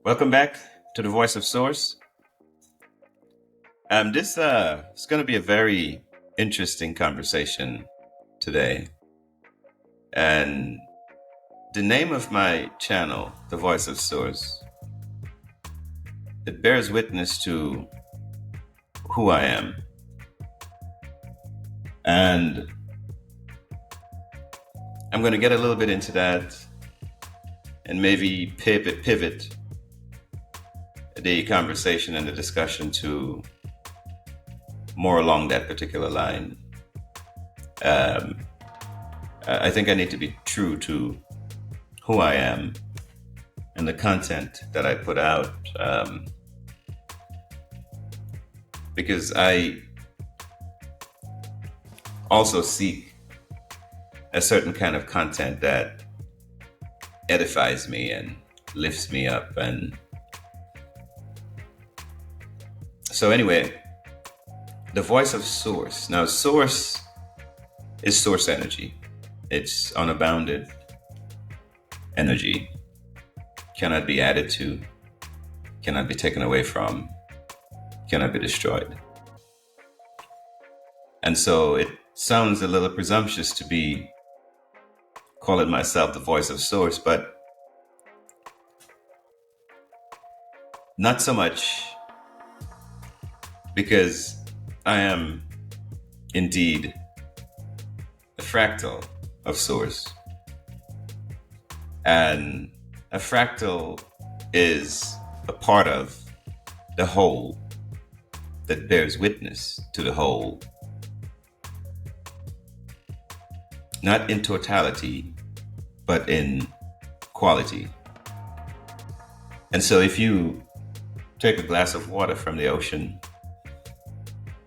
Welcome back to the Voice of Source. This is going to be a very interesting conversation today, and the name of my channel, The Voice of Source, it bears witness to who I am, and I'm going to get a little bit into that, and maybe pivot the conversation and the discussion to more along that particular line. I think I need to be true to who I am and the content that I put out, because I also seek a certain kind of content that edifies me and lifts me up. And so anyway, the Voice of Source. Now, source is source energy. It's unabounded energy. Cannot be added to, cannot be taken away from, cannot be destroyed. And so it sounds a little presumptuous to be calling myself the Voice of Source, but not so much, because I am indeed a fractal of Source. And a fractal is a part of the whole that bears witness to the whole. Not in totality, but in quality. And so if you take a glass of water from the ocean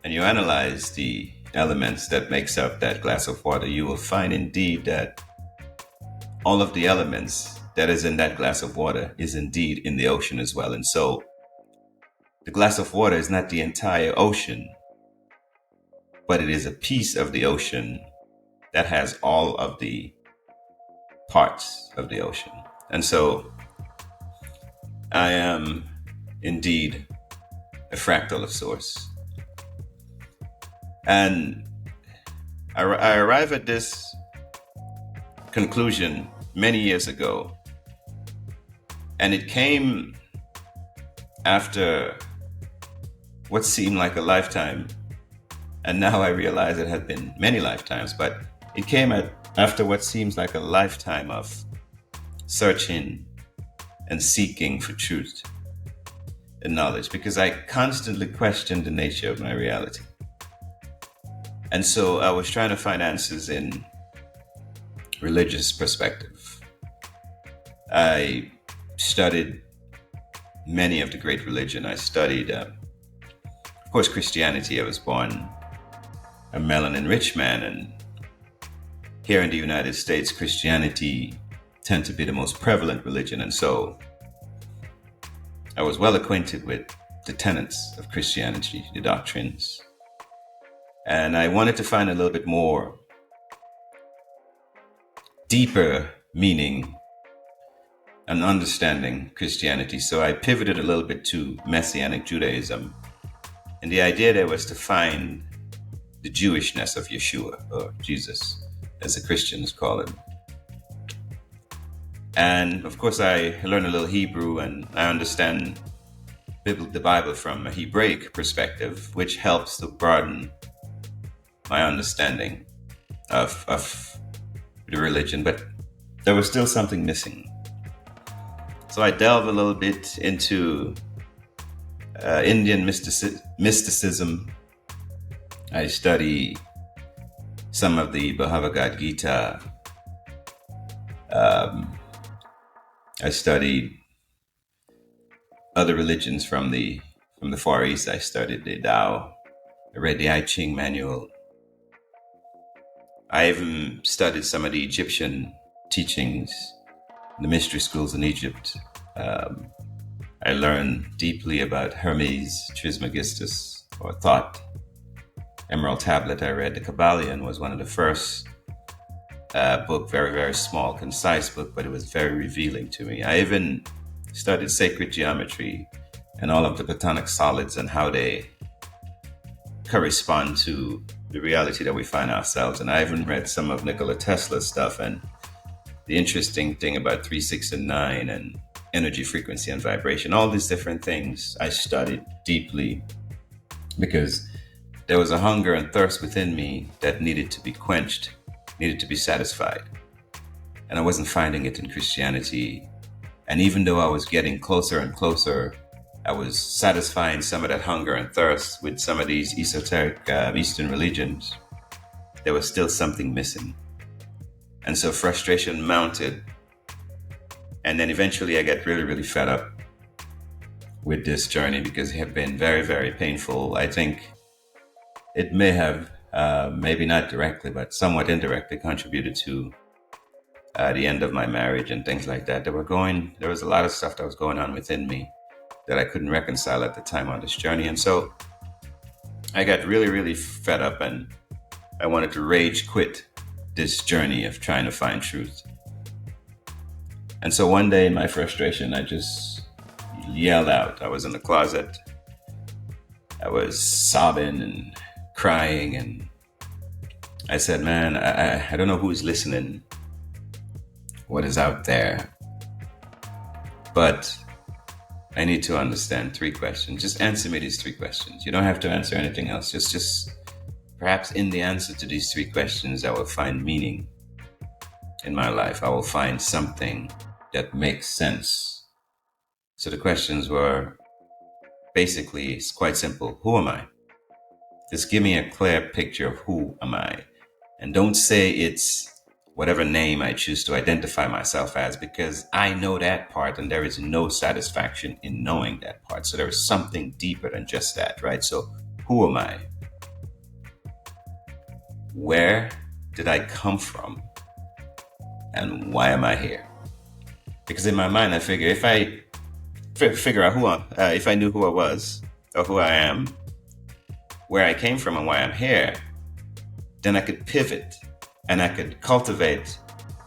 and you analyze the elements that makes up that glass of water, you will find indeed that all of the elements that is in that glass of water is indeed in the ocean as well. And so the glass of water is not the entire ocean, but it is a piece of the ocean that has all of the parts of the ocean. And so I am indeed a fractal of Source. And I arrived at this conclusion many years ago. And it came after what seemed like a lifetime. And now I realize it had been many lifetimes, but it came after what seems like a lifetime of searching and seeking for truth and knowledge, because I constantly questioned the nature of my reality. And so I was trying to find answers in religious perspective. I studied many of the great religion. I studied, of course, Christianity. I was born a melanin-rich man, and here in the United States, Christianity tends to be the most prevalent religion. And so I was well acquainted with the tenets of Christianity, the doctrines. And I wanted to find a little bit more deeper meaning and understanding Christianity. So I pivoted a little bit to Messianic Judaism. And the idea there was to find the Jewishness of Yeshua, or Jesus, as the Christians call it. And of course, I learned a little Hebrew, and I understand the Bible from a Hebraic perspective, which helps to broaden my understanding of the religion. But there was still something missing. So I delve a little bit into Indian mysticism. I study some of the Bhagavad Gita. I studied other religions from the Far East. I studied the Tao. I read the I Ching manual. I even studied some of the Egyptian teachings, the mystery schools in Egypt. I learned deeply about Hermes Trismegistus, or Thought. Emerald Tablet I read. The Kabbalion was one of the first book, very, very small, concise book, but it was very revealing to me. I even studied sacred geometry and all of the platonic solids and how they correspond to the reality that we find ourselves. And I even read some of Nikola Tesla's stuff, and the interesting thing about 3, 6, and 9 and energy, frequency, and vibration, all these different things I studied deeply because there was a hunger and thirst within me that needed to be quenched, needed to be satisfied. And I wasn't finding it in Christianity. And even though I was getting closer and closer, I was satisfying some of that hunger and thirst with some of these esoteric Eastern religions. There was still something missing. And so frustration mounted. And then eventually I got really, really fed up with this journey because it had been very, very painful. I think it may have, maybe not directly, but somewhat indirectly contributed to the end of my marriage and things like that. There was a lot of stuff that was going on within me that I couldn't reconcile at the time on this journey. And so I got really, really fed up and I wanted to rage quit this journey of trying to find truth. And so one day in my frustration, I just yelled out. I was in the closet. I was sobbing and crying. And I said, man, I don't know who's listening, what is out there, but I need to understand 3 questions. Just answer me these 3 questions. You don't have to answer anything else. Just perhaps in the answer to these 3 questions, I will find meaning in my life. I will find something that makes sense. So the questions were basically, it's quite simple. Who am I? Just give me a clear picture of who am I. And don't say it's whatever name I choose to identify myself as, because I know that part and there is no satisfaction in knowing that part. So there is something deeper than just that, right? So who am I? Where did I come from? And why am I here? Because in my mind, I figure if I figure out if I knew who I was or who I am, where I came from and why I'm here, then I could pivot and I could cultivate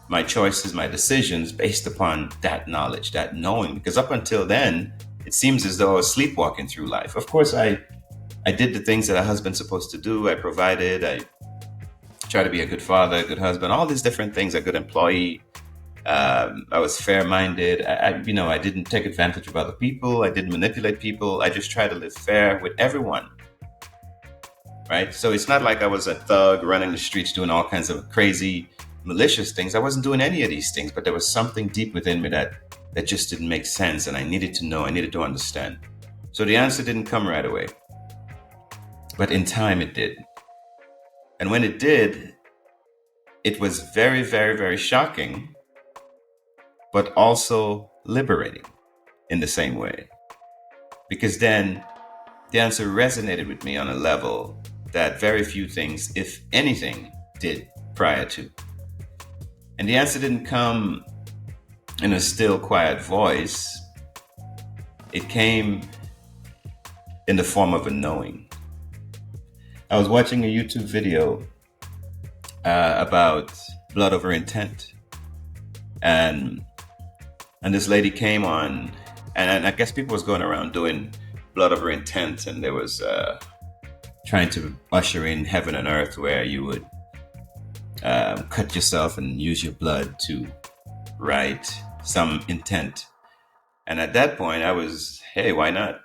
my choices, my decisions based upon that knowledge, that knowing. Because up until then, it seems as though I was sleepwalking through life. Of course, I did the things that a husband's supposed to do. I provided, I tried to be a good father, a good husband, all these different things, a good employee. I was fair-minded. I didn't take advantage of other people. I didn't manipulate people. I just tried to live fair with everyone. Right? So it's not like I was a thug running the streets doing all kinds of crazy, malicious things. I wasn't doing any of these things, but there was something deep within me that just didn't make sense. And I needed to know, I needed to understand. So the answer didn't come right away. But in time it did. And when it did, it was very, very, very shocking, but also liberating in the same way. Because then the answer resonated with me on a level that very few things, if anything, did prior to. And the answer didn't come in a still, quiet voice. It came in the form of a knowing. I was watching a YouTube video about blood over intent. And this lady came on, and I guess people was going around doing blood over intent, and there was trying to usher in heaven and earth, where you would cut yourself and use your blood to write some intent. And at that point, I was, hey, why not?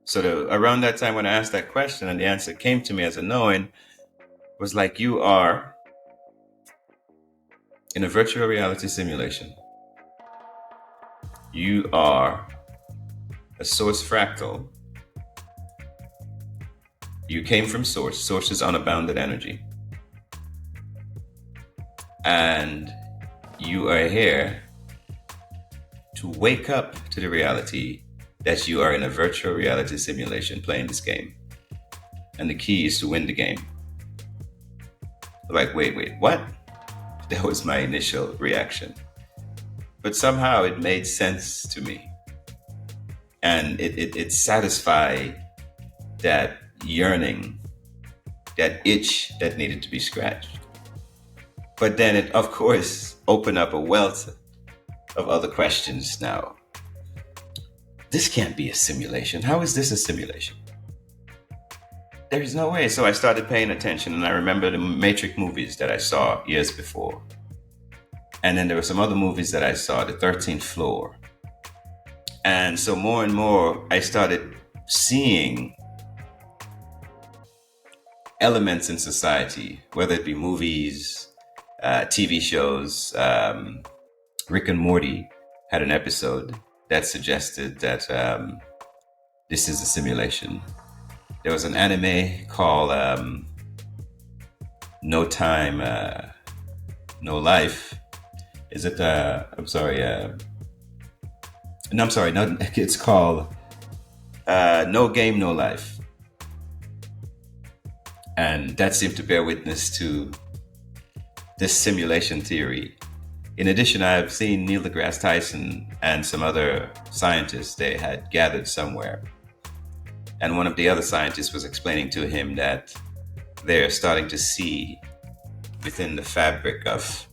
So around that time when I asked that question and the answer came to me as a knowing, was like, you are in a virtual reality simulation. You are a source fractal. You came from source. Source is unbounded energy. And you are here to wake up to the reality that you are in a virtual reality simulation playing this game. And the key is to win the game. Like, wait, what? That was my initial reaction. But somehow it made sense to me. And it satisfied that yearning, that itch that needed to be scratched. But then it, of course, opened up a wealth of other questions now. This can't be a simulation. How is this a simulation? There's no way. So I started paying attention, and I remember the Matrix movies that I saw years before. And then there were some other movies that I saw, The 13th Floor. And so more and more, I started seeing elements in society, whether it be movies, TV shows. Rick and Morty had an episode that suggested that this is a simulation. There was an anime called No Time, No Life. Is it? I'm sorry. No, I'm sorry. No, it's called No Game, No Life. And that seemed to bear witness to this simulation theory. In addition, I've seen Neil deGrasse Tyson and some other scientists, they had gathered somewhere. And one of the other scientists was explaining to him that they're starting to see within the fabric of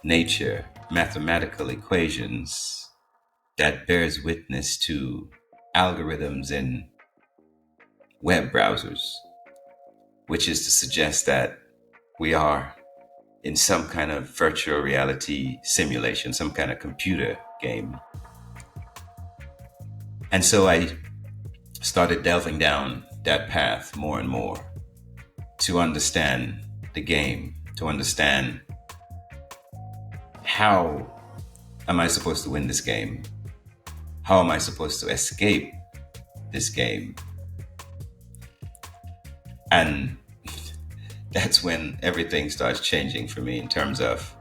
nature mathematical equations that bears witness to algorithms in web browsers, which is to suggest that we are in some kind of virtual reality simulation, some kind of computer game. And so I started delving down that path more and more to understand the game, to understand how am I supposed to win this game? How am I supposed to escape this game? And that's when everything starts changing for me in terms of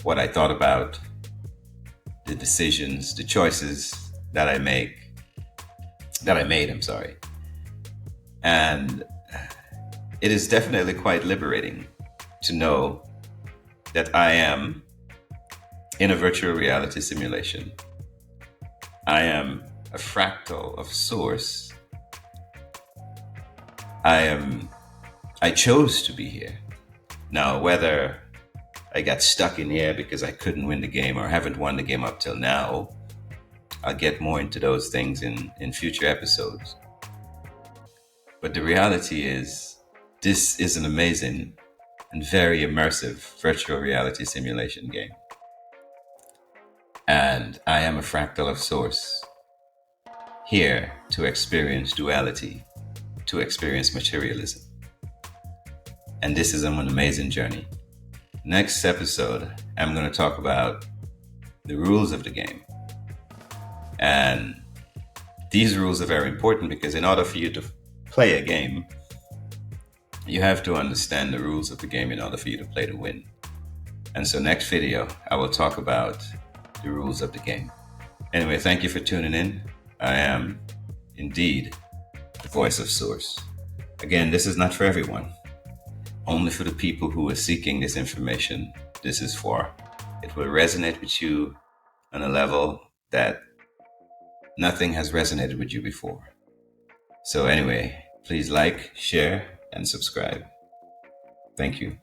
what I thought about, the decisions, the choices that I made, I'm sorry. And it is definitely quite liberating to know that I am in a virtual reality simulation. I am a fractal of source. I chose to be here. Now, whether I got stuck in here because I couldn't win the game or haven't won the game up till now, I'll get more into those things in future episodes. But the reality is, this is an amazing and very immersive virtual reality simulation game. And I am a fractal of source, here to experience duality, to experience materialism. And this is an amazing journey. Next episode, I'm going to talk about the rules of the game. And these rules are very important because in order for you to play a game, you have to understand the rules of the game in order for you to play to win. And so next video, I will talk about the rules of the game. Anyway, thank you for tuning in. I am indeed the voice of Source. Again, this is not for everyone. Only for the people who are seeking this information, this is for. It will resonate with you on a level that nothing has resonated with you before. So anyway, please like, share, and subscribe. Thank you.